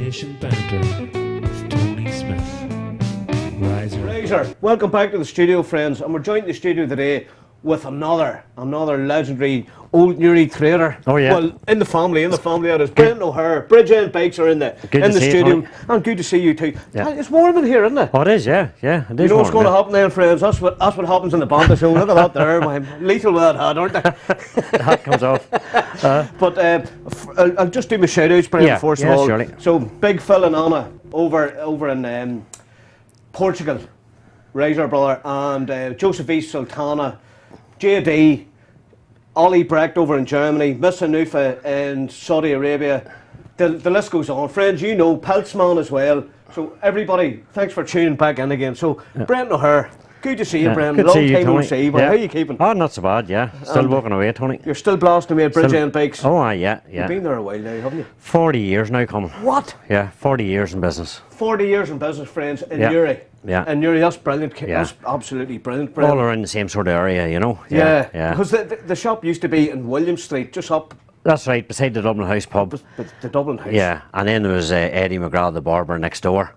Nation Banter with Tony Smith. Riser. Welcome back to the studio, friends, and we're joined in the studio today with another legendary old Newry trader. Oh yeah. Well, in the family, it is Brendan O'Hare. Bridge End Bikes are in the studio, and good to see you too. Yeah. It's warm in here, isn't it? Oh, it is, yeah. It is. You know what's going to happen then, friends? That's what happens in the Banter show. Look at that there, man. Lethal with that hat, aren't they? The hat comes off. But I'll just do my shout outs, Brendan, first of all. Surely. So, Big Phil and Anna over in Portugal, Riser brother, and Joseph East Sultana, JD, Ollie Brecht over in Germany, Miss Anufa in Saudi Arabia. The list goes on. Friends, you know, Peltzman as well. So everybody, thanks for tuning back in again. So Brendan O'Hare, good to see you, Brendan. Long time no see, but how are you keeping? Oh, not so bad, yeah. Still walking away, Tony. You're still blasting away at Bridge End Bikes. Oh, yeah. You've been there a while now, haven't you? 40 years now coming. What? Yeah, 40 years in business. 40 years in business, friends, in Newry. Yeah. And Newry, that's brilliant. Yeah. That's absolutely brilliant. All around the same sort of area, you know. Yeah. Because the shop used to be in William Street, just up. That's right, beside the Dublin House pub. The Dublin House. Yeah, and then there was Eddie McGrath, the barber, next door.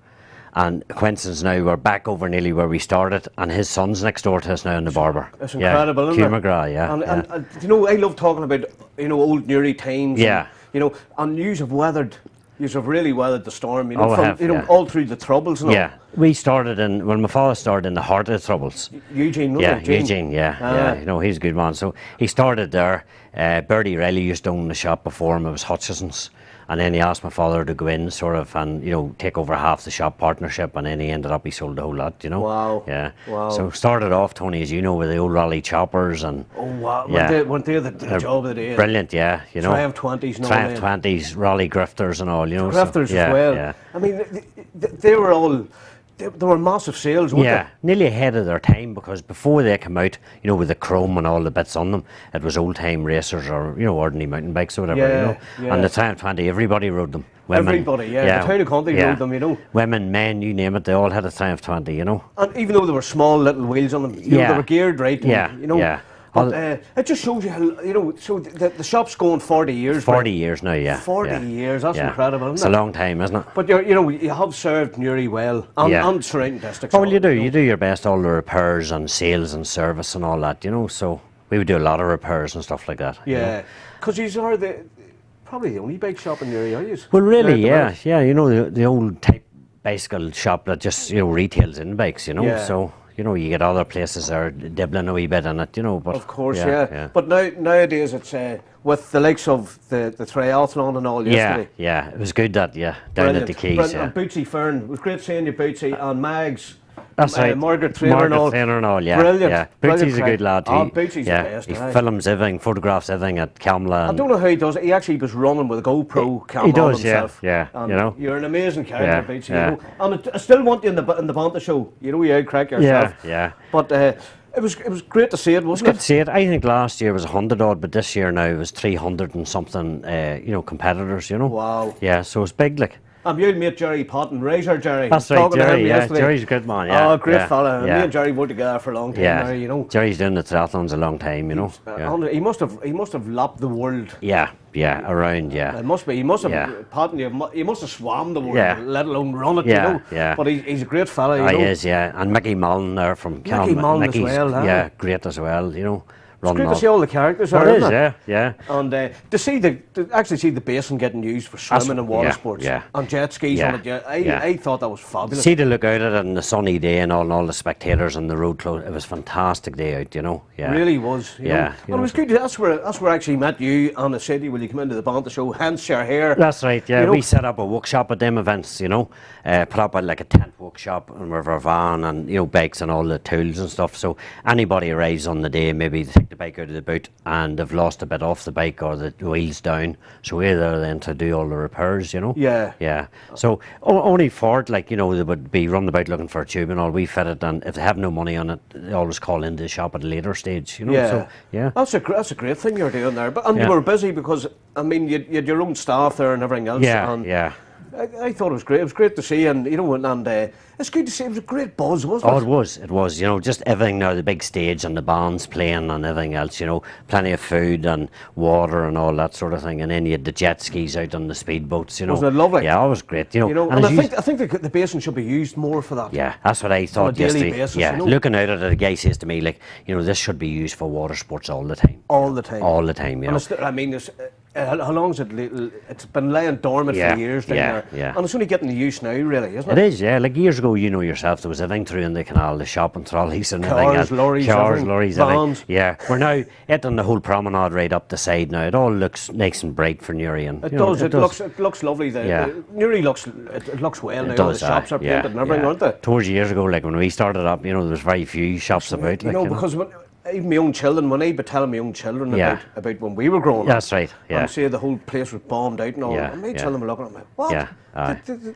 And coincidence now, we're back over nearly where we started, and his son's next door to us now in the barber. It's incredible, isn't it? Hugh McGrath, yeah. And you know, I love talking about, you know, old Newry times. Yeah. And, you know, and you've really weathered the storm, you know, all through the troubles and all. Yeah, we started when my father started in the heart of the troubles. Eugene, Eugene, you know, he's a good man. So he started there. Bertie Riley used to own the shop before him. It was Hutchison's. And then he asked my father to go in, sort of, and, you know, take over half the shop partnership, and then he sold the whole lot, you know. Wow. Yeah. Wow. So started off, Tony, as you know, with the old rally choppers and... Oh, wow. Yeah. Weren't they the job of the day? Brilliant, yeah, you know. Triumph 20s and all Triumph 20s, rally grifters and all, you know. Grifters as well. Yeah. I mean, they were all... They were massive sales, weren't they? Nearly ahead of their time, because before they came out, you know, with the chrome and all the bits on them, it was old-time racers or, you know, ordinary mountain bikes or whatever, you know. Yeah. And the Triumph 20, everybody rode them. Women, everybody, the town and country rode them, you know. Women, men, you name it, they all had a Triumph 20, you know. And even though there were small little wheels on them, you know, they were geared right, and, you know. Yeah. But it just shows you how, you know, so the shop's going 40 years. 40 years now, yeah. 40 years, that's incredible, isn't it? It's a long time, isn't it? But, you know, you have served Newry well, and surrounding districts. Oh, well, you do. You do your best, all the repairs and sales and service and all that, you know, so we would do a lot of repairs and stuff like that. Yeah, because you are probably the only bike shop in Newry, are you? Well, really, yeah, you know, the old type bicycle shop that just, you know, retails in bikes, you know, so... You know, you get other places that are dibbling a wee bit in it, you know. But of course, yeah. But nowadays it's with the likes of the triathlon and all yesterday. Yeah, it was good that, down brilliant. at the Keys. And Bootsy Fern, it was great seeing you, Bootsy, and Mags. That's right. Margaret Trainer and all. Yeah. Brilliant. Yeah. Bootsy's a good lad. Bootsy's the best. He films everything, photographs everything at Camla. I don't know how he does it. He actually was running with a GoPro camera. He does, himself. Yeah. And you know. You're an amazing character, Bootsy. You know? And I still want you in the Banter show. You know, you crack yourself. Yeah. But it was great to see it, wasn't it? Good to see it. I think last year was 100 odd, but this year now it was 300 and something. You know, competitors. You know. Wow. Yeah. So it's big, like. And you met Jerry Potton, Razor Jerry. That's right, Jerry, Jerry's a good man, Oh, great fella. Me and Jerry worked together for a long time now, you know. Jerry's doing the triathlons a long time, you know. He must have lapped the world. Yeah, around, It must be. He must have, Potton, he must have swam the world, let alone run it, you know. Yeah. But he's a great fella, you know. He is, And Mickey Mullen there from Mickey Mullen as well, yeah, great as well, you know. It's great to see all the characters there, isn't it? Yeah. And to actually see the basin getting used for swimming and water sports and jet skis on it, I thought that was fabulous. See the look out at it on the sunny day and all the spectators and the road closed. It was a fantastic day out, you know. Yeah. It really was. You know? And it was good. That's where I actually met you on the city when you come into the Banter show. Hence your hair. That's right. Yeah, you know? We set up a workshop at them events, you know. Put up like a tent workshop and with our van and, you know, bikes and all the tools and stuff. So anybody arrives on the day, maybe they take the bike out of the boot and they've lost a bit off the bike or the wheels down, so we're there then to do all the repairs, you know. Yeah. So only for it, like, you know, they would be running about looking for a tube and all. We fit it, and if they have no money on it, they always call into the shop at a later stage, you know. That's a great thing you're doing there. But you were busy because I mean you had your own staff there and everything else. I thought it was great. It was great to see, and you know, and it's good to see. It was a great buzz, wasn't it? Oh, it was. It was. You know, just everything now, the big stage and the bands playing and everything else. You know, plenty of food and water and all that sort of thing. And then you had the jet skis out on the speedboats. You know, wasn't it lovely? Yeah, it was great. You know, and I think the basin should be used more for that. Yeah, that's what I thought on a daily yesterday. basis. Yeah, You know? looking out at it, the guy says to me, like, you know, this should be used for water sports all the time. All the time. All the time. You know. I mean, how long has it? It's been lying dormant for years down there. Yeah. And it's only getting the use now, really, isn't it? It is, yeah. Like years ago, you know yourself, there was everything through in the canal, the shopping trolleys and everything Cars, else. lorries, Cars, everything, lorries, vans. everything. Yeah, we're now hitting the whole promenade right up the side now. It all looks nice and bright for Newry. And, It you know, does. It looks lovely. Newry looks well now. All the shops are painted and everything, aren't they? Towards years ago, like when we started up, you know, there was very few shops about. You know, because even my own children, when I be telling my own children about when we were growing up. That's right, yeah. And say the whole place was bombed out and all. Yeah, and my children were looking at me, what? Yeah,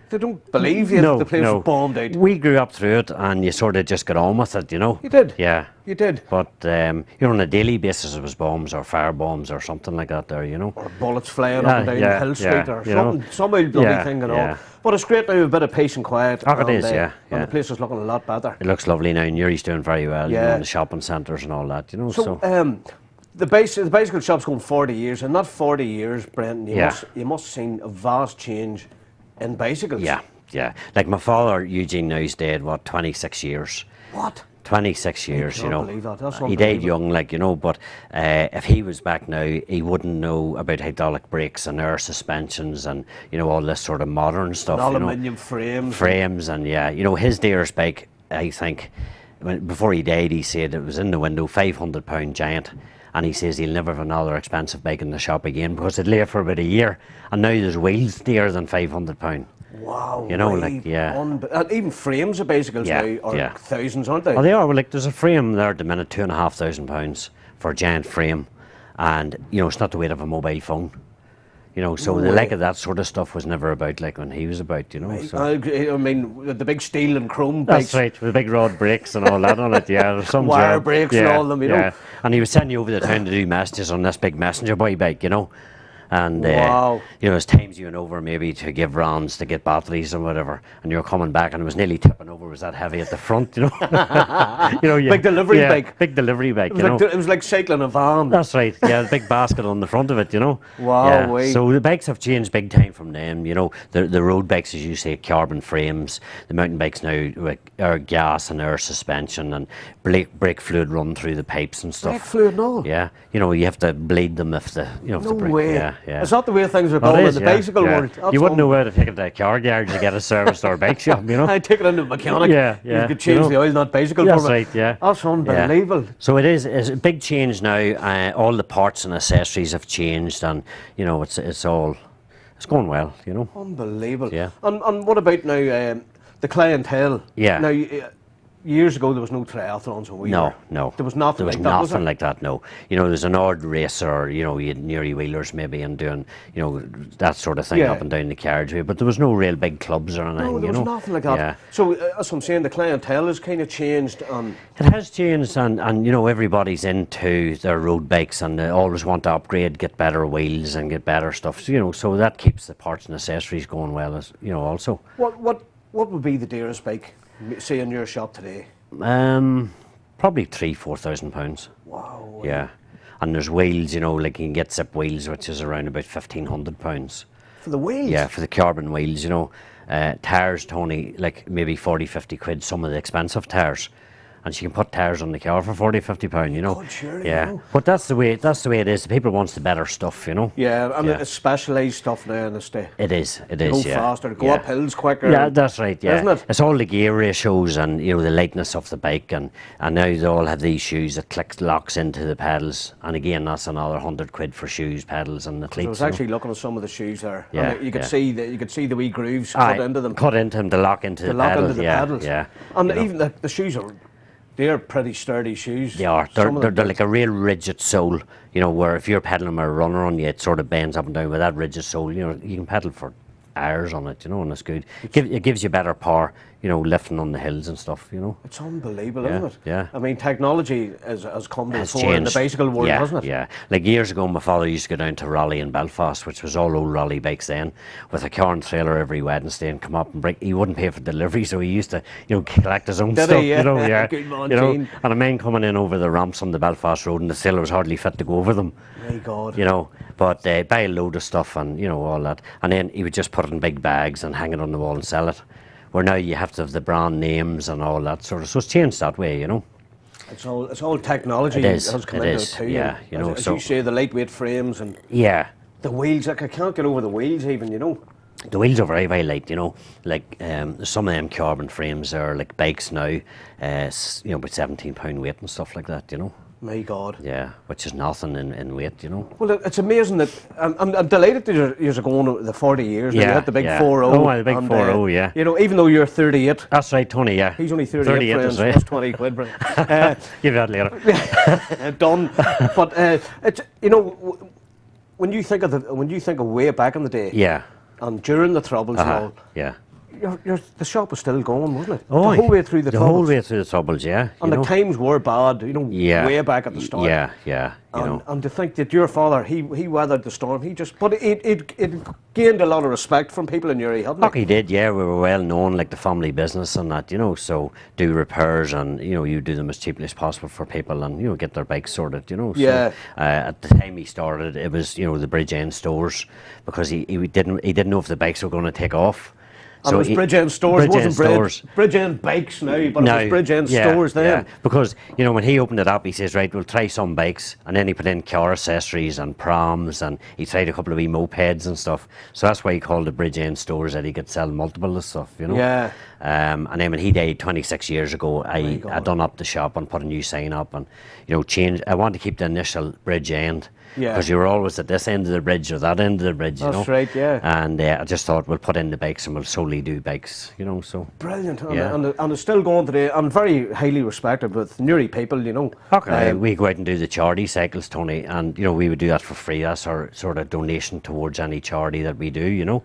they don't believe you that the place was bombed out. We grew up through it and you sort of just got on with it, you know. You did? Yeah. You did? But, you know, on a daily basis it was bombs or fire bombs or something like that there, you know. Or bullets flying up and down Hill Street or something, some old bloody thing and all. But it's great to have a bit of peace and quiet. Oh, it is, yeah. And the place is looking a lot better. It looks lovely now. Newry's doing very well, you know, in the shopping centres and all that, you know. So, the bicycle shop's going 40 years, and that 40 years, Brendan, you must have seen a vast change in bicycles. Yeah. Like my father, Eugene, now he's dead, 26 years. What? 26 years, you know. Believe that. That's he died young, like, you know, but if he was back now, he wouldn't know about hydraulic brakes and air suspensions and, you know, all this sort of modern stuff. And aluminium frames. Frames, and you know, his dearest bike, I think, before he died, he said it was in the window, £500 Giant. And he says he'll never have another expensive bike in the shop again because it lay for about a year. And now there's wheels dearer than £500. Wow. You know, like, and even frames of bicycles now are thousands, aren't they? Oh, they are. Well, like, there's a frame there at the minute, £2,500 for a giant frame. And, you know, it's not the weight of a mobile phone. You know, so the leg of that sort of stuff was never about like when he was about, you know. So. I mean, the big steel and chrome bikes. That's right, with the big rod brakes and all that on it, There's some wire brakes and all them, you know. And he was sending you over the town to do messages on this big messenger boy bike, you know. And, you know, there's times you went over maybe to give rounds to get batteries or whatever, and you're coming back and it was nearly tipping over, it was that heavy at the front, you know. You know, big delivery bike. Big delivery bike, it was like cycling a van. That's right, the big basket on the front of it, you know. Wow. So the bikes have changed big time from them, you know. The road bikes, as you say, carbon frames. The mountain bikes now are gas and air suspension and brake fluid run through the pipes and stuff. Brake fluid and all? Yeah, you know, you have to bleed them if the, you know, if no the brake. way. It's not the way things are going in the bicycle world. That's you wouldn't know where to take it to a car garage to get a service or a bike shop, you know. I take it into a mechanic. You could change the oil, not bicycle That's for me. right, yeah. That's unbelievable. So it's a big change now. All the parts and accessories have changed, and you know, it's going well, you know. Unbelievable. Yeah. And what about now the clientele? Yeah. Now, years ago there was no triathlons when we were. No. There was nothing like that. There was nothing like that, no. You know, there's an odd racer, you know, you had Newry wheelers maybe and doing, you know, that sort of thing up and down the carriageway, but there was no real big clubs or anything, No, there was nothing like that. Yeah. So, as I'm saying, the clientele has kind of changed. It has changed, and you know, everybody's into their road bikes and they always want to upgrade, get better wheels and get better stuff, so, you know, so that keeps the parts and accessories going well, as you know, also. What would be the dearest bike, say, in your shop today? Probably £4,000. Wow. Yeah, and there's wheels, you know, like you can get zip wheels, which is around about £1,500. For the wheels? Yeah, for the carbon wheels, you know. Tyres, Tony, like maybe 40-50 quid, some of the expensive tyres. And she can put tyres on the car for £40-50, you know. God, sure, yeah. You know. But that's the way it is. The people wants the better stuff, you know. Yeah, and it's specialised stuff now in the state. It is, go faster, go up hills quicker. Yeah, that's right, yeah. Isn't it? It's all the gear ratios and, you know, the lightness of the bike, and now they all have these shoes that locks into the pedals, and again, that's another 100 quid for shoes, pedals and the cleats. I was actually looking at some of the shoes there. Yeah, and you could see the wee grooves cut into them. Cut into them to lock into the pedals. Into the pedals. Yeah. And even the shoes they're pretty sturdy shoes. They are. They're like a real rigid sole, you know, where if you're pedaling with a runner on you, it sort of bends up and down with that rigid sole. You know, you can pedal for hours on it, you know, and it's good. It gives you better power, you know, lifting on the hills and stuff, you know. It's unbelievable, Yeah, isn't it? yeah. I mean, technology has come to the Has fore in the changed. bicycle world, Yeah, hasn't it? yeah. Like years ago, my father used to go down to Raleigh in Belfast, which was all old Raleigh bikes then, with a car and trailer every Wednesday, and come up and break. He wouldn't pay for delivery, so he used to, you know, collect his own Did he? stuff. Yeah. You know, yeah. Good man, you know, Gene. and a man coming in over the ramps on the Belfast road, and the trailer was hardly fit to go over them. My God. You know, but buy a load of stuff and, you know, all that. And then he would just put it in big bags and hang it on the wall and sell it. Where now you have to have the brand names and all that sort of. So it's changed that way, you know. It's all technology It is, has come it into is, it too. yeah, and you know, as so- you say, the lightweight frames and Yeah. the wheels. Like, I can't get over the wheels even, you know. The wheels are very, very light, you know. Like some of them carbon frames are like bikes now, you know, with 17-pound weight and stuff like that, you know. My God. Yeah, which is nothing in weight, you know. Well, it's amazing that I'm delighted that you're going the 40 years. When you Yeah, hit the big yeah. 4-0. Oh, the big and, 4-0, yeah. You know, even though you're 38, That's right, Tony, yeah. he's only 38 is friends, right. plus 20 quid. Bro. Give that later. Done. But it's, you know, when you think of way back in the day, Yeah. and during the troubles and all, Yeah. the shop was still going, wasn't it? Oh, the whole way through the troubles. whole way through the troubles, yeah. And the times were bad, you know, Yeah. way back at the start. Yeah, yeah, you know. And to think that your father, he weathered the storm, but it gained a lot of respect from people in Uri, hadn't Look, it? he did, yeah. We were well known, like the family business and that, you know. So do repairs and, you know, you do them as cheaply as possible for people and, you know, get their bikes sorted, you know. So, Yeah. at the time he started, it was, you know, the Bridge End stores because he didn't know if the bikes were going to take off. And it was Bridge End stores, Bridge End wasn't stores. Bridge End bikes now, but No, it was Bridge End yeah, stores then. yeah. Because, you know, when he opened it up, he says, right, we'll try some bikes. And then he put in car accessories and proms and he tried a couple of wee mopeds and stuff. So that's why he called it Bridge End stores, that he could sell multiple of stuff, you know. Yeah. And then when he died 26 years ago, I God. done up the shop and put a new sign up and, you know, changed. I wanted to keep the initial Bridge End. Yeah. Because you were always at this end of the bridge or that end of the bridge, you know. That's right, yeah. And I just thought we'll put in the bikes and we'll solely do bikes, you know, so. Brilliant. Yeah. And it's still going today. I'm very highly respected with Newry people, you know. Okay, we go out and do the charity cycles, Tony, and you know we would do that for free. That's our sort of donation towards any charity that we do, you know.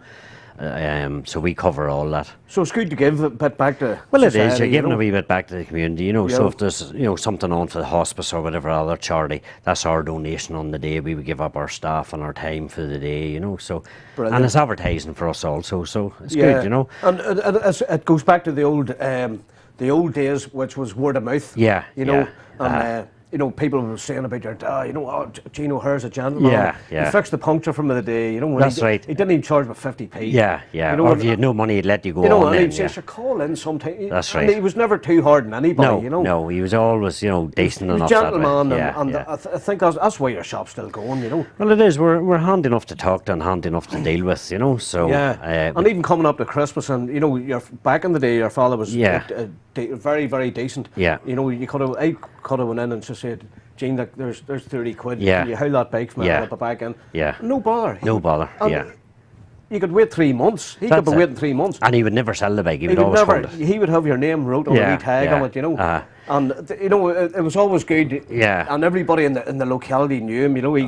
So we cover all that. So it's good to give a bit back to Well, society, it is. You're giving you a know. wee bit back to the community, you know. Yeah. So if there's, you know, something on for the hospice or whatever other charity, that's our donation on the day. We would give up our staff and our time for the day, you know. So, Brilliant. and it's advertising for us also, so it's Yeah. good, you know. And it goes back to the old days, which was word of mouth. Yeah, You know, yeah. and you know, people were saying about your dad, you know, oh, Gino Hare's a gentleman. Yeah, yeah. He fixed the puncture from the day, you know. When That's he, right. He didn't even charge me 50p. Yeah, yeah. You know, or and- if you had no money, he'd let you go You know, on and then, he'd yeah. say, "Sure, call in sometime." That's And right. he was never too hard on anybody, No, you know. no, he was always, you know, decent He was enough a that way. gentleman, Yeah, and yeah. I think that's why your shop's still going, you know. Well, it is. We're handy enough to talk to and handy enough to deal with, you know. So Yeah, and even coming up to Christmas, and you know, back in the day, your father was Yeah. very, very decent. Yeah. You know, I could have went in and just said, Gene, like, there's 30 quid. Yeah. Can you haul that bike from Yeah. at the back end? Yeah. No bother. No bother, and yeah. You could wait 3 months. He could That's be it. waiting 3 months. And he would never sell the bike. He He would would always never. hold it. He would have your name wrote on a Yeah, wee tag yeah. on it, you know. And you know, it was always good. Yeah. And everybody in the locality knew him. You know, he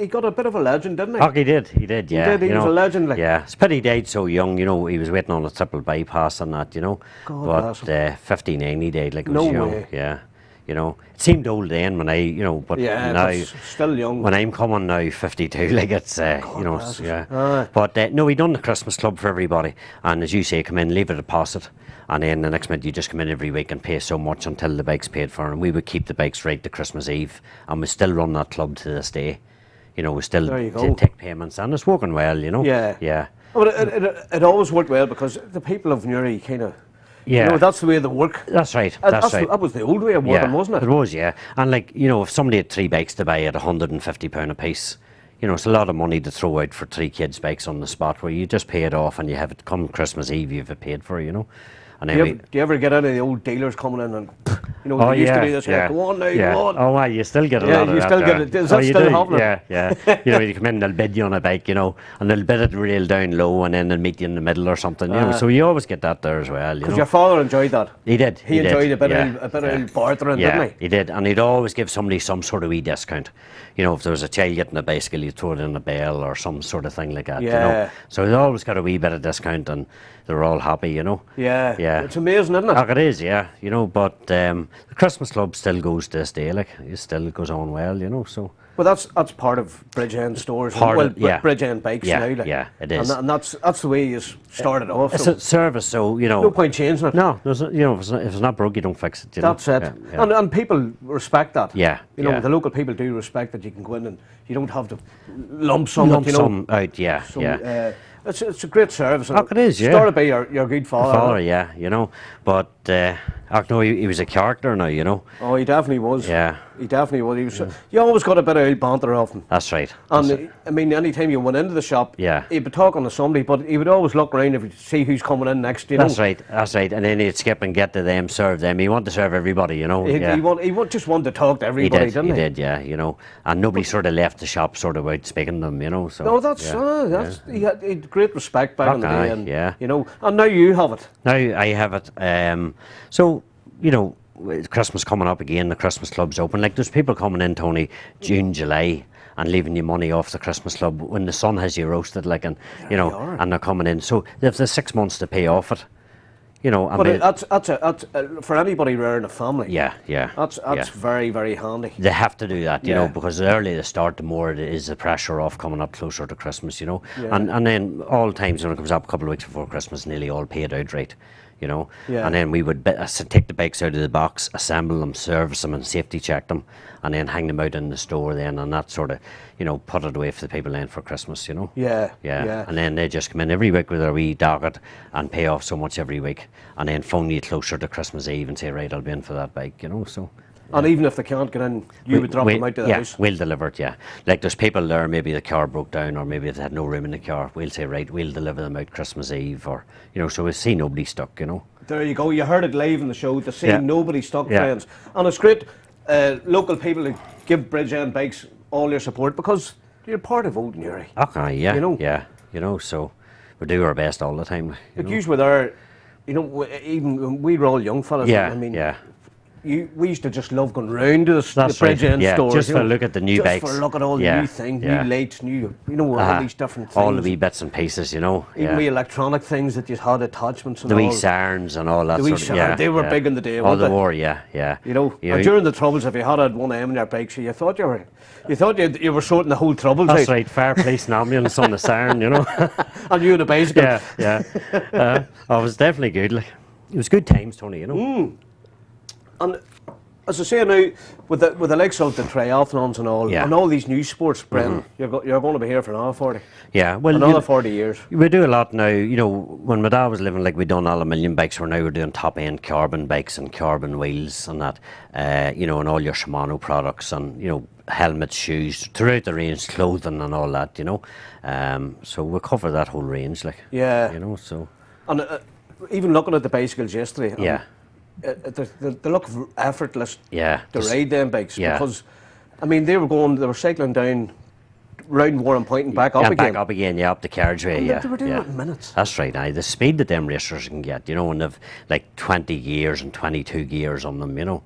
got a bit of a legend, didn't he? Oh, he did, yeah. did, he you was know. a legend, like. Yeah, it's a pity he died so young, you know. He was waiting on a triple bypass and that, you know. God but bless 59 he died, like, he No was young. way. Yeah, you know. It seemed old then when you know, but Yeah, now, but still young. when I'm coming now, 52, like it's, you know, bless us. yeah. Aye. But no, we done the Christmas club for everybody. And as you say, come in, leave a deposit. And then the next minute you just come in every week and pay so much until the bike's paid for. And we would keep the bikes right to Christmas Eve. And we still run that club to this day. You know, we still There you go. take payments. And it's working well, you know. Yeah. Yeah. But it always worked well because the people of Newry kind of, Yeah. you know, that's the way they work. That's right. That's right. That was the old way of working, wasn't it? It was, yeah. And like, you know, if somebody had 3 bikes to buy at £150 a piece, you know, it's a lot of money to throw out for 3 kids' bikes on the spot where you just pay it off and you have it come Christmas Eve, you've it paid for, you know. And then Do you ever get any of the old dealers coming in and You know, they used to do this. Go on now, go on. Oh, you still get a Yeah, lot of you that still there. get it. Is that you still do. happening? Yeah. You know, you come in, they'll bid you on a bike, you know, and they'll bid it real down low, and then they'll meet you in the middle or something. You know, so you always get that there as well. Because your father enjoyed that. He did. He enjoyed a bit of bartering, didn't he? He did, and he'd always give somebody some sort of wee discount. You know, if there was a child getting a bicycle, he'd throw it in a bell or some sort of thing like that. Yeah. You know, so he always got a wee bit of discount, and they were all happy. You know. Yeah. Yeah. It's amazing, isn't it? Like it is, yeah. You know, but the Christmas Club still goes to this day. Like it still goes on well. You know, so. Well, that's part of Bridgend stores. Bridgend bikes now. Like. Yeah, it is. And that's the way you started off. It's a service, so you know. No point changing it. No, you know, if it's not broke, you don't fix it. You that's know? it. Yeah. And people respect that. Yeah. You know, the local people do respect that you can go in and you don't have to lump sum it. You know. Out. Yeah. So, yeah. It's a great service. It is, yeah. Started by your good father. Yeah, you know. But no, he was a character now, you know. Oh, he definitely was. Yeah. He definitely was. He was. You always got a bit of old banter off him. That's right. And I mean, any time you went into the shop, yeah, he'd be talking to somebody, but he would always look around to see who's coming in next. You know. That's right. And then he'd skip and get to them, serve them. He wanted to serve everybody, you know. He just wanted to talk to everybody, didn't he? He did, yeah. You know, and nobody sort of left the shop sort of without speaking to them, you know. So. No, he had great respect back in the day, and yeah. You know, and now you have it. Now I have it. So you know, Christmas coming up again, the Christmas Club's open. Like there's people coming in, Tony, June, July, and leaving you money off the Christmas Club when the sun has you roasted, like, and you know, and they're coming in. So they've the 6 months to pay off it. You know, but that's for anybody rearing a family. Yeah. That's very, very handy. They have to do that, you know, because the earlier they start, the more it is the pressure off coming up closer to Christmas, you know. Yeah. And then all times when it comes up a couple of weeks before Christmas, nearly all paid outright, you know. Yeah. And then we would take the bikes out of the box, assemble them, service them, and safety check them, and then hang them out in the store then, and that sort of, you know, put it away for the people then for Christmas, you know. Yeah. And then they just come in every week with their wee docket and pay off so much every week, and then phone you closer to Christmas Eve and say, right, I'll be in for that bike, you know, so. And even if they can't get in, you would drop them out to the house? Yeah, we'll deliver it, yeah. Like there's people there, maybe the car broke down or maybe they had no room in the car. We'll say, right, we'll deliver them out Christmas Eve, or, you know, so we'll see nobody stuck, you know. There you go, you heard it live in the show, to see nobody stuck, friends. And it's great, local people who give Bridgend Bikes all your support because you're part of Old Newry. Okay, yeah, you know? Yeah, you know, so we do our best all the time. Like you were there, you know, even when we were all young fellas. Yeah, I mean, yeah. We used to just love going round to the Bridgend stores. Just for a look at the new bikes. Just for a look at all the new things, new lights, new, you know, all these different things. All the wee bits and pieces, you know. Even wee electronic things that you had, attachments and the all. The wee sirens and all that sort of, they were big in the day, weren't they? They were, yeah. You know, and during the Troubles, if you had one M in your bike, so you thought you were sorting the whole Troubles out. That's right, fireplace and ambulance on the siren, you know. And you in a bicycle. Yeah. It was definitely good. Like, it was good times, Tony, you know. And as I say now, with the likes of the triathlons and all these new sports, Brendan, you're going to be here for another 40. Yeah, well, another 40 years. We do a lot now. You know, when my dad was living, like, we done aluminium bikes. We're doing top end carbon bikes and carbon wheels and that. You know, and all your Shimano products and, you know, helmets, shoes, throughout the range, clothing and all that. You know, so we cover that whole range, like. Yeah. You know, so. And even looking at the bicycles yesterday. Yeah. They look effortless to ride them bikes because, I mean, they were cycling down round Warren Point and back up again. Back up again, up the carriageway, They were doing it in minutes. That's right, the speed that them racers can get, you know, and they've like 20 gears and 22 gears on them, you know.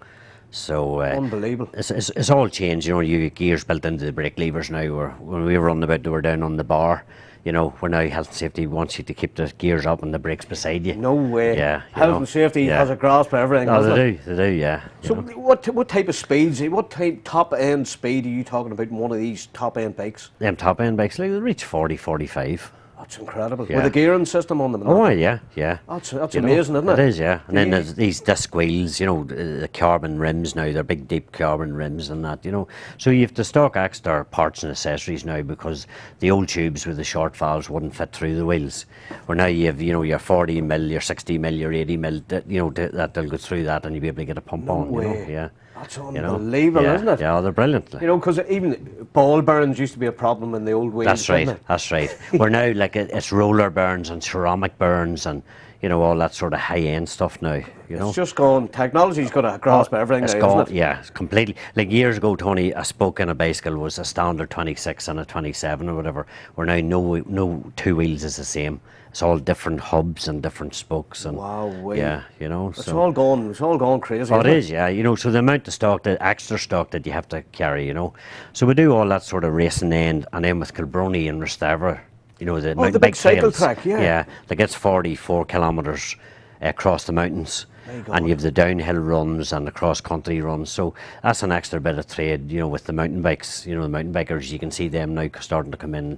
So unbelievable. It's all changed, you know. You get gears built into the brake levers now. When we were running about, they were down on the bar. You know, where now health and safety wants you to keep the gears up and the brakes beside you. No way. Yeah. Health and safety has a grasp of everything. Oh, they do, yeah. So what type of speeds, what type top end speed are you talking about in one of these top end bikes? Them top end bikes, like, they reach 40, 45. That's incredible. Yeah. With a gearing system on them. Oh, yeah. That's amazing, isn't it? It is, yeah. And then there's these disc wheels, you know, the carbon rims now, they're big, deep carbon rims and that, you know. So you have to stock extra parts and accessories now because the old tubes with the short valves wouldn't fit through the wheels. Where now you have, you know, your 40 mil, your 60 mil, your 80 mil, you know, that they'll go through that and you'll be able to get a pump on, you know. Yeah. That's unbelievable, isn't it? Yeah, they're brilliant. You know, because even ball bearings used to be a problem in the old wheels. That's right. We're now, like, it's roller burns and ceramic burns and, you know, all that sort of high-end stuff now, you know. It's just gone. Technology's got a grasp of everything It's now, gone, isn't it? yeah, it's completely. Like years ago, Tony, a spoke in a bicycle was a standard 26 and a 27 or whatever. Where now no two wheels is the same. It's all different hubs and different spokes and Wow, yeah, you know. It's So all gone. It's all gone crazy. oh, it isn't is, yeah. You know, so the amount of stock, the extra stock that you have to carry, you know. So we do all that sort of racing end, and then with Kilbrony and Restavra, you know, the mountain the big bike cycle trails. track, yeah. Yeah, that gets 44 kilometres across the mountains. And you have the downhill runs and the cross-country runs. So that's an extra bit of trade, you know, with the mountain bikes. You know, the mountain bikers, you can see them now starting to come in,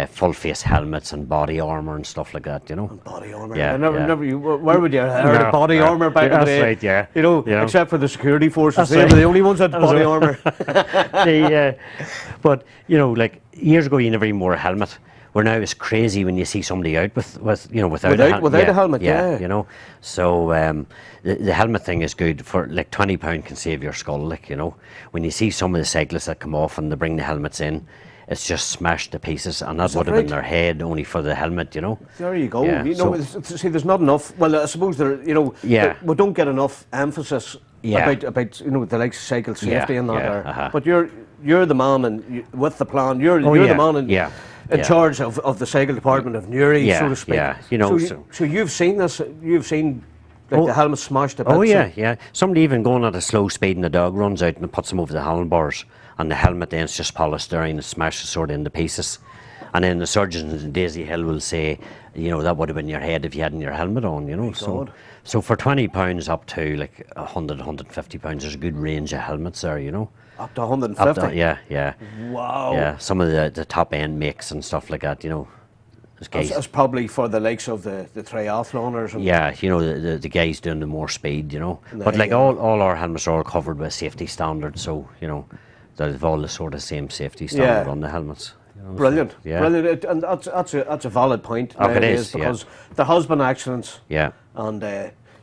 full-face helmets and body armour and stuff like that, you know. Body armour. Yeah, I never, yeah. where would you have heard of body armour back in the That's day? right, yeah. You know, Yeah. except for the security forces, That's they right. were the only ones that had body armour. But, you know, like years ago you never even wore a helmet. Where now it's crazy when you see somebody out with you know, without a helmet, yeah. you know. So the helmet thing is good for like £20 can save your skull, like, you know. When you see some of the cyclists that come off and they bring the helmets in, it's just smashed to pieces, and that would have been their head only for the helmet, you know. There you go. Yeah, You know, see, there's not enough. Well, I suppose there, you know, Yeah. we don't get enough emphasis Yeah. about you know, the likes of cycle safety and that. yeah, there. But you're the man, and with the plan, you're yeah, the man in, yeah, in yeah. charge of the cycle department of Newry, Yeah, so to speak. yeah, you know, So you've seen this. You've seen like the helmet smashed to bits. Oh yeah, and- yeah. Somebody even going at a slow speed and the dog runs out and it puts them over the handlebars, and the helmet then is just polystyrene and smashes sort of into pieces. And then the surgeons in Daisy Hill will say, you know, that would have been your head if you hadn't your helmet on, you know. God. So for £20 up to like 100, £150, there's a good range of helmets there, you know. Up to 150. Up to, yeah, yeah. Wow. Yeah, some of the top end makes and stuff like that, you know. There's guys, That's probably for the likes of the triathloners. And yeah, you know, the guys doing the more speed, you know. But like all our helmets are all covered with safety standards, so, you know, they've all the sort of same safety standard on the helmets. You know, Brilliant, so, yeah. brilliant, and that's a valid point Oh, it nowadays, is, yeah. because there has been accidents, Yeah, and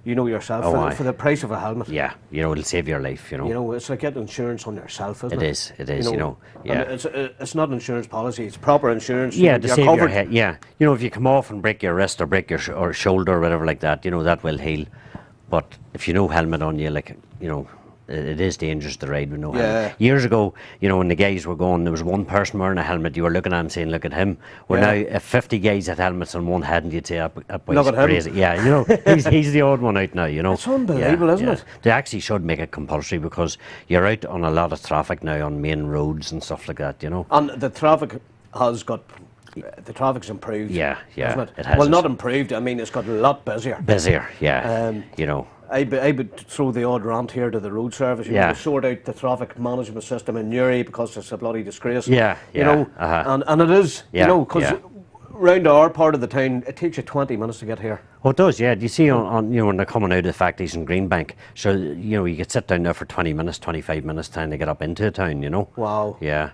you know yourself, Oh, aye. for the price of a helmet, yeah, you know, it'll save your life, you know. you know, it's like getting insurance on yourself, isn't it? It is, you know, yeah. And it's not insurance policy; it's proper insurance. Yeah, you're to save covered. your head. Yeah, you know, if you come off and break your wrist or break your or shoulder or whatever like that, you know, that will heal. But if you no helmet on you, like, you know, it is dangerous to ride with no helmet. Years ago, you know, when the guys were going, there was one person wearing a helmet. You were looking at him saying, "Look at him." Where now, if 50 guys had helmets on one head, and you'd say, "That boy's Look at him." crazy." Yeah, you know, he's the odd one out now. You know, It's unbelievable, isn't it? They actually should make it compulsory, because you're out on a lot of traffic now on main roads and stuff like that. You know. And the traffic has got. The traffic's improved. Yeah, yeah, hasn't it? it has. Well, not improved. I mean, it's got a lot busier. Busier, yeah. You know. I would throw the odd rant here to the road service. You Yeah. know, to sort out the traffic management system in Newry, because it's a bloody disgrace. Yeah, You yeah, know, and it is. Yeah, You know, because yeah. round our part of the town, it takes you 20 minutes to get here. Oh, it does, yeah. Do you see on you know, when they're coming out of the factories in Greenbank? So, you know, you could sit down there for 20 minutes, 25 minutes time to get up into a town, you know? Wow. Yeah,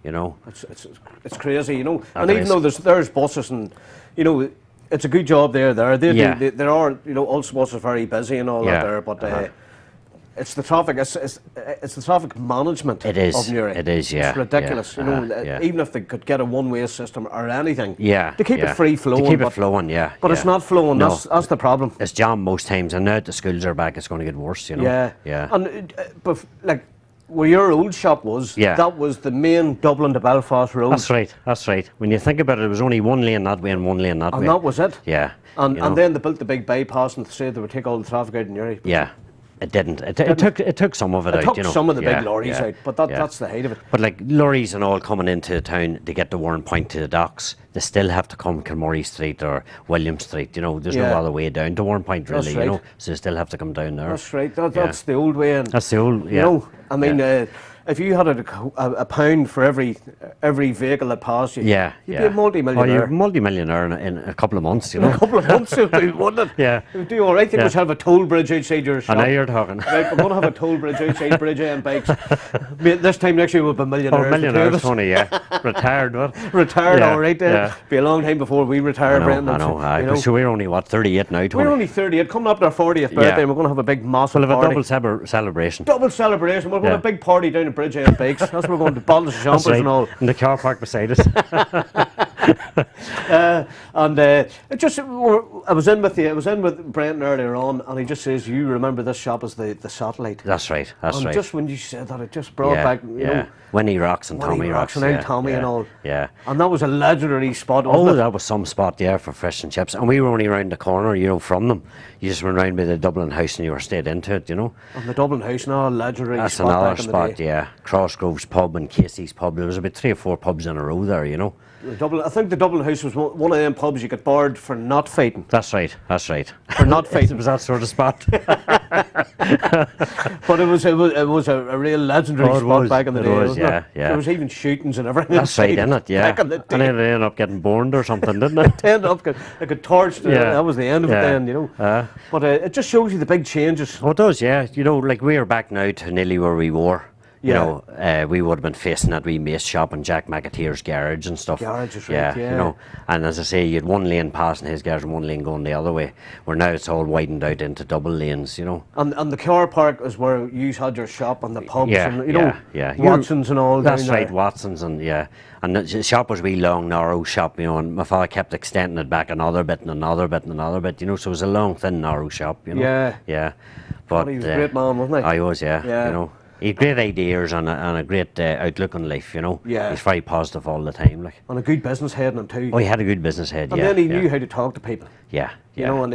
you know? It's crazy, you know. And It even is. though there's buses, and you know, it's a good job there. Yeah. There are, you know, Ulster buses very busy and all Yeah, that there, but it's the traffic. It's the traffic management. It is, Of Newry. it is, yeah, It's ridiculous, yeah, you know. yeah. Even if they could get a one-way system or anything. Yeah. To keep yeah. it free flowing. To keep it but, flowing, yeah. But yeah. it's not flowing. No. That's the problem. It's jammed most times, and now that the schools are back, it's going to get worse, you know? Yeah. Yeah. And but like where your old shop was, Yeah. that was the main Dublin to Belfast road. That's right, that's right. When you think about it, there was only one lane that way and one lane that way. And that was it. Yeah. And, you know? and then they built the big bypass and said they would take all the traffic out in Newry. Yeah. It didn't. It took some of it, It out, took you know. some of the Yeah, big lorries yeah, out, but yeah. that's the height of it. But like lorries and all coming into town to get to Warren Point to the docks, they still have to come Kilmurray Street or William Street. You know, there's no Yeah. other way down to Warren Point, really. That's You know, right. so they still have to come down there. That's right. That's the old way. And, That's the old. you Yeah. know, I mean, Yeah. if you had a pound for every vehicle that passed you, Yeah, you'd yeah. be a multi-millionaire. Oh, you're a multi-millionaire in a couple of months, you know. In a couple of months, wouldn't it? Yeah. You'd do all right. I think Yeah. we should have a toll bridge outside your shop. I know you're talking. Right, we're going to have a toll bridge outside Bridge and Bikes. This time next year we'll be millionaires. Oh, the two of millionaires, us. Tony, yeah. Retired, what? Retired, Yeah, all right then. yeah. Be a long time before we retire, Brendan. I know. You Aye. know. So we're only, what, 38 now, Tony? We're only 38, coming up to our 40th birthday, and we're going to have a big, massive We'll have a party. double celebration. Double celebration. We're going to have Yeah. a big party down at Bridge and Bikes. That's where we're going to bottles of That's champers right. and all. In the car park beside us. And it just, I was in with you. I was in with Brenton earlier on, and he just says, "You remember this shop as the satellite." That's right. That's And right. just when you said that, it just brought yeah, back, you know, Winnie Rocks and Winnie Tommy Rocks Rocks. and Yeah, Tommy yeah, and all. Yeah. And that was a legendary spot, Oh, wasn't it? that was some spot, yeah, for fish and chips. And we were only round the corner, you know, from them. You just went round by the Dublin House and you were stayed into it, you know. And the Dublin House now, a legendary That's spot another back in the spot, day. yeah. Crossgroves Pub and Casey's Pub. There was about 3 or 4 pubs in a row there, you know. I think the Dublin House was one of them pubs you get barred for not fighting. That's right, that's right. For not It fighting. was that sort of spot. But it was a real legendary Oh, it spot was, back in the it day, was, wasn't yeah, it? yeah. There was even shootings and everything. That's right, inside isn't it? Yeah. Back in the day. And then it ended up getting burned or something, didn't it? Ended up like a torch. Yeah. That was the end of it Yeah. then, you know. But it just shows you the big changes. Oh, it does, yeah. You know, like we are back now to nearly where we were. You Yeah. know, we would have been facing that wee mace shop and Jack McAteer's garage and stuff. Garage is right, yeah. You know, and as I say, you had one lane passing his garage and one lane going the other way. Where now it's all widened out into double lanes, you know. And the car park is where you had your shop and the pubs Yeah, and, you know, yeah. Watson's and all That's down right, there. Watson's and yeah. And the shop was a wee long, narrow shop, you know, and my father kept extending it back another bit and another bit and another bit, you know, so it was a long, thin, narrow shop, you know. Yeah. Yeah. But he was a great man, wasn't he? I was, yeah. Yeah. You know. He had great ideas and a great outlook on life, you know. Yeah. He's very positive all the time, like. And a good business head in him too. Oh, he had a good business head, And yeah. then he yeah. knew how to talk to people. Yeah, You yeah. know, and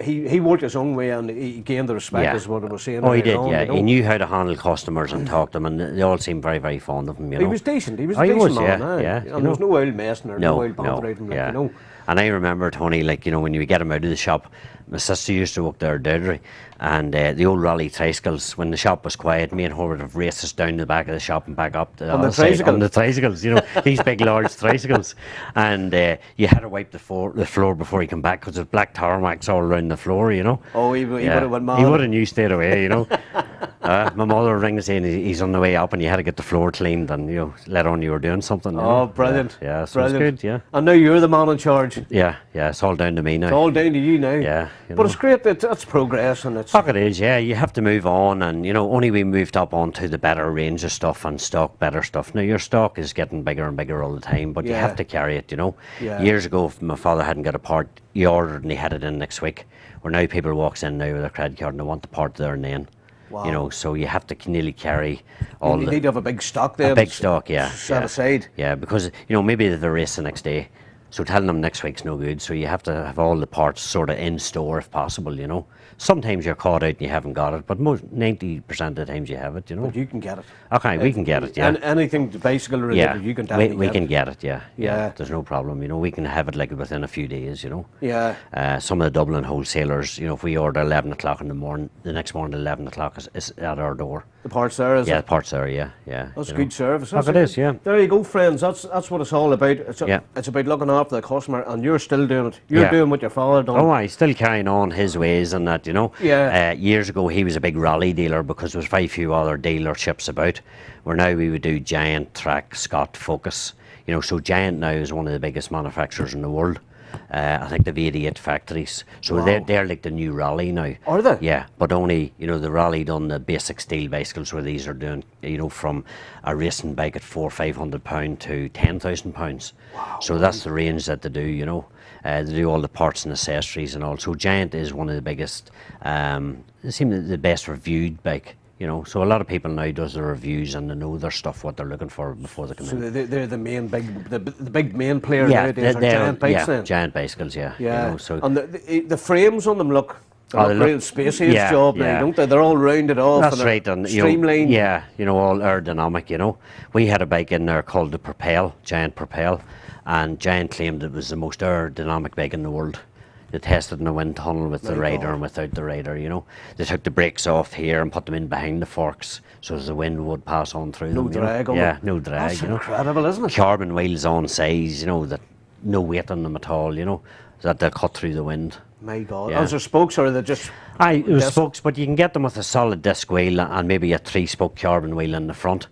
he worked his own way and he gained the respect, Yeah. is what I was saying. Oh, he earlier did, on, yeah. you know. He knew how to handle customers and talk to them, and they all seemed very, very fond of him, you know. He was decent. He was Oh, a he decent was, man. yeah, aye. yeah, And you there was know. no old messing or no old banter out of him, like, yeah. you know. And I remember, Tony, like, you know, when you get him out of the shop, my sister used to work there, Deirdre, and the old rally tricycles, when the shop was quiet, me and her would have raced us down the back of the shop and back up the On the other side, tricycles? on the tricycles, you know, these big, large tricycles. And you had to wipe the floor before he came back, because there's black tarmacs all around the floor, you know. Oh, he would have went mad. He would have knew straight away, you know. My mother rings saying he's on the way up and you had to get the floor cleaned and, you know, let on you were doing something. You Oh, know. brilliant. Yeah, so Brilliant. it's good, yeah. And now you're the man in charge. It's Yeah, it's all down to me now. all down to you now. Yeah, you But know. it's great that that's progress and it's... Fuck it is, yeah. You have to move on, and you know, only we moved up onto the better range of stuff and stock better stuff. Now your stock is getting bigger and bigger all the time, but you Yeah. have to carry it. You know, Yeah. years ago, if my father hadn't got a part, he ordered and he had it in next week. Where now people walks in now with a credit card and they want the part there and then. Wow. You know, so you have to nearly carry all You the need to have a big stock there. a big that's stock, yeah. Set yeah. aside. Yeah, because you know maybe they're race the next day, so telling them next week's no good. So you have to have all the parts sort of in store if possible. You know, sometimes you're caught out and you haven't got it, but most 90% of the times you have it. You know. But you can get it. Okay, we can get it. Yeah. And anything bicycle related, Yeah, you can definitely we get can it. get it. Yeah, Yeah. There's no problem. You know, we can have it like within a few days. You know. Yeah. Some of the Dublin wholesalers, you know, if we order 11 o'clock in the morning, the next morning 11 o'clock is at our door. The parts there, is Yeah, it? the parts there. Yeah. That's you good know. service. Fuck That's it is, yeah. There you go, friends. That's what it's all about. Yeah. It's about looking after the customer, and you're still doing it. You're Yeah. doing what your father done. Oh, I still carrying on his ways and that, you know. Yeah. Years ago, he was a big rally dealer because there was very few other dealerships about. Where now we would do Giant, Track, Scott, Focus. You know, so Giant now is one of the biggest manufacturers in the world. I think they've 88 factories. So Wow. they're like the new Rally now. Are they? Yeah, but only, you know, the Rally done the basic steel bicycles where these are doing, you know, from a racing bike at £400-500 to £10,000. Wow. So that's the range that they do, you know. They do all the parts and accessories and all. So Giant is one of the biggest, they seem the best reviewed bike. You know, so a lot of people now does their reviews and they know their stuff, what they're looking for before they come So in. they're the main the big main player nowadays are they're- giant bikes yeah, then. giant bicycles, yeah. Yeah. You know, so And the frames on them look Oh, they a look- real spacious yeah, job now, yeah. don't they? They're all rounded off that's and they're right, and you know, streamlined. yeah, you know, all aerodynamic. You know, we had a bike in there called the Propel, Giant Propel, and Giant claimed it was the most aerodynamic bike in the world. They tested in a wind tunnel with the My rider God. and without the rider. You know, they took the brakes off here and put them in behind the forks, so as the wind would pass on through No them. you drag know? on Yeah, them. no drag. That's you know, incredible, isn't it? carbon wheels on size. You know that no weight on them at all. You know that they'll cut through the wind. My God. Yeah. Is there spokes or are they just... Aye, it was disc? spokes, but you can get them with a solid disc wheel and maybe a 3-spoke carbon wheel in the front.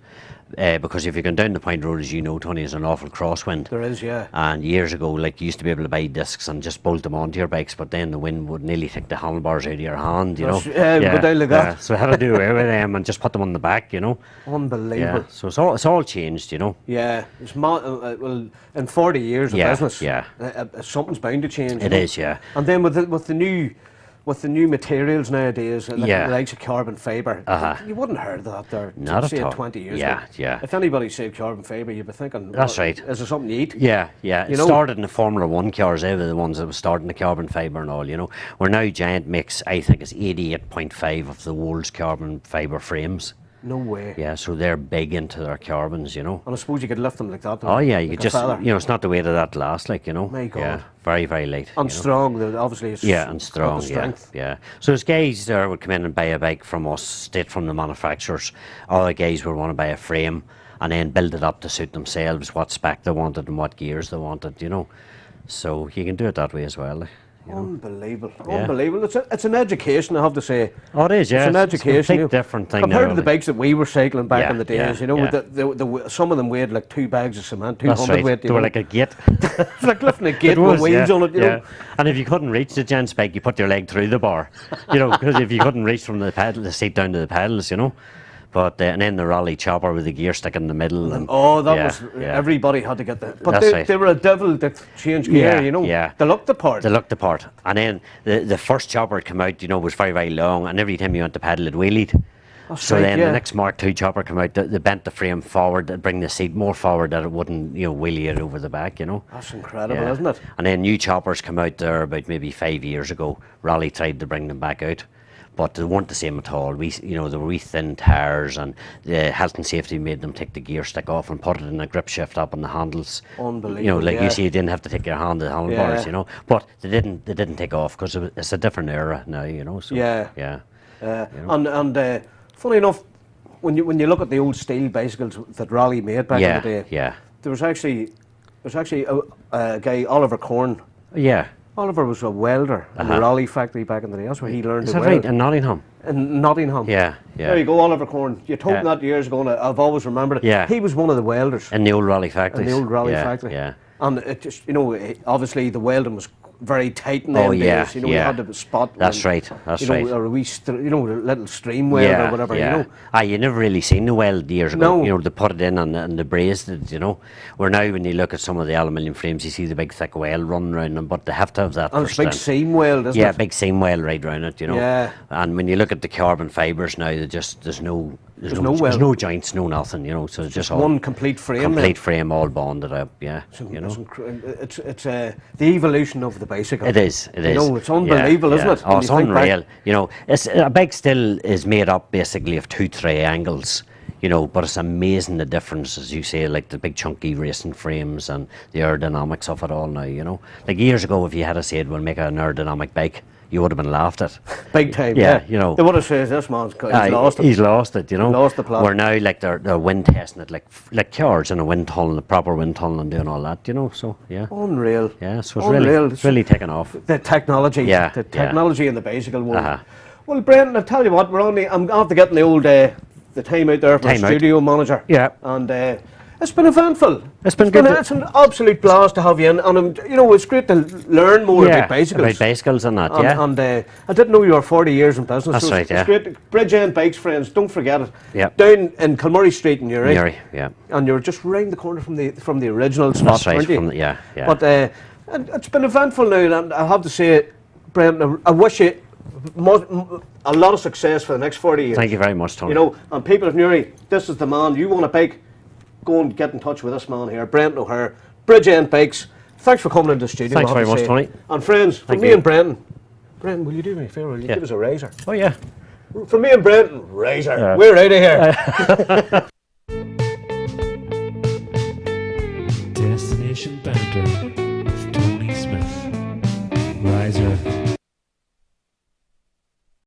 because if you're going down the Point Road, as you know, Tony, is an awful crosswind. There is, yeah. And years ago, like, you used to be able to buy discs and just bolt them onto your bikes, but then the wind would nearly take the handlebars out of your hand, you know. Go down like that. So I had to do away with them and just put them on the back, you know. Unbelievable. Yeah. So it's all changed, you know. Yeah, it's well, in 40 years of business, something's bound to change. It is, yeah. And then with the new materials nowadays, like the likes of carbon fibre, you wouldn't have heard of that there. Not at all. 20 years ago. Yeah. If anybody said carbon fibre, you'd be thinking, that's right. Is there something you eat? Yeah. It started in the Formula 1 cars. They were the ones that were starting the carbon fibre and all, you know. Where now Giant makes, I think it's 88.5 of the world's carbon fibre frames. No way. Yeah, so they're big into their carbons, you know. And I suppose you could lift them like that. Oh yeah, you like could just, you know, it's not the weight of that glass, like, you know. My God. Yeah, very, very light. And strong, obviously. It's and strong, got the strength. yeah. So as guys there would come in and buy a bike from us, straight from the manufacturers, other guys would want to buy a frame and then build it up to suit themselves, what spec they wanted and what gears they wanted, you know. So you can do it that way as well. You know? Unbelievable. It's an education, I have to say. Oh, it is, yeah. It's an education. It's a big different thing. Compared to the bikes that we were cycling back in the days, you know, yeah. some of them weighed like 2 bags of cement, 200 That's right. weight. They were like a gate. It's like lifting a gate with wheels on it, you know. And if you couldn't reach the gent's bike, you put your leg through the bar, you know, because if you couldn't reach from the seat down to the pedals, you know. But and then the rally chopper with the gear stick in the middle. And everybody had to get that. But they were a devil that changed gear, you know. Yeah. They looked the part. They looked the part. And then the first chopper that came out, you know, was very, very long, and every time you went to pedal, it wheelied. So then the next Mark II chopper came out, they bent the frame forward, they'd bring the seat more forward that it wouldn't, you know, wheelie it over the back, you know. That's incredible, isn't it? And then new choppers come out there about maybe 5 years ago. Raleigh tried to bring them back out, but they weren't the same at all. You know, they were thin tires, and the health and safety made them take the gear stick off and put it in a grip shift up on the handles. Unbelievable. You know, like you see, you didn't have to take your hand to the handlebars, you know. But they didn't take off because it's a different era now, you know. So, you know. And funny enough, when you look at the old steel bicycles that Raleigh made back in the day, there was actually a guy, Oliver Corn. Yeah. Oliver was a welder in the Raleigh factory back in the day. That's where he learned to weld. Is that right? In Nottingham? In Nottingham. Yeah. There you go, Oliver Corn. You told me that years ago, and I've always remembered it. Yeah. He was one of the welders. In the old Raleigh factory. Yeah. And it just, you know, obviously the welding was very tight in them days. You know, you had to spot. That's right. That's right. Or a wee, little stream weld or whatever. You know. You never really seen the weld years ago. No. You know, they put it in and they brazed it. You know, where now when you look at some of the aluminium frames, you see the big thick weld running around them, but they have to have that. And it's big seam weld, isn't it? Yeah, big seam weld right around it. You know. Yeah. And when you look at the carbon fibres now, there's no joints, no nothing. You know, so it's just all one complete frame. Complete frame, all bonded up. Yeah. You know. It's the evolution of the bicycle. It is. You know, it's unbelievable, isn't it? Oh, it's unreal. You know, a bike still is made up basically of 2 triangles. You know, but it's amazing the difference, as you say, like the big chunky racing frames and the aerodynamics of it all now. You know, like years ago, if you had said we'll make an aerodynamic bike, you would have been laughed at. Big time, you know. They would have said, this man's lost it. He's lost it, you know. Lost the plot. Where now, like, they're wind testing it, like cars in a wind tunnel, the proper wind tunnel and doing all that, you know, so, yeah. Unreal. Yeah, so it's really taken off. The technology. Yeah. The technology in the bicycle world. Well, Brendan, I'll tell you what, I'm going to have to get in the old, the time out there for studio manager. Yeah. And it's been eventful. It's been good. It's an absolute blast to have you in, and you know, it's great to learn more about bicycles. About bicycles and that, And I didn't know you were 40 years in business. That's so right, it's great. Bridge End Bikes, friends, don't forget it. Yeah. Down in Kilmurray Street in Newry. Yeah. And you're just round the corner from the original spot, That's right. weren't you? Yeah. But it's been eventful now, and I have to say, Brendan, I wish you a lot of success for the next 40 years. Thank you very much, Tony. You know, and people of Newry, this is the man. You want a bike, go and get in touch with this man here, Brendan O'Hare, Bridge End Bikes. Thanks for coming into the studio. Thanks very much, Tony. And friends, from me and Brendan, will you do me a favour? Will you give us a razor? Oh, yeah. From me and Brendan, razor. Yeah. We're out of here. Destination Banter.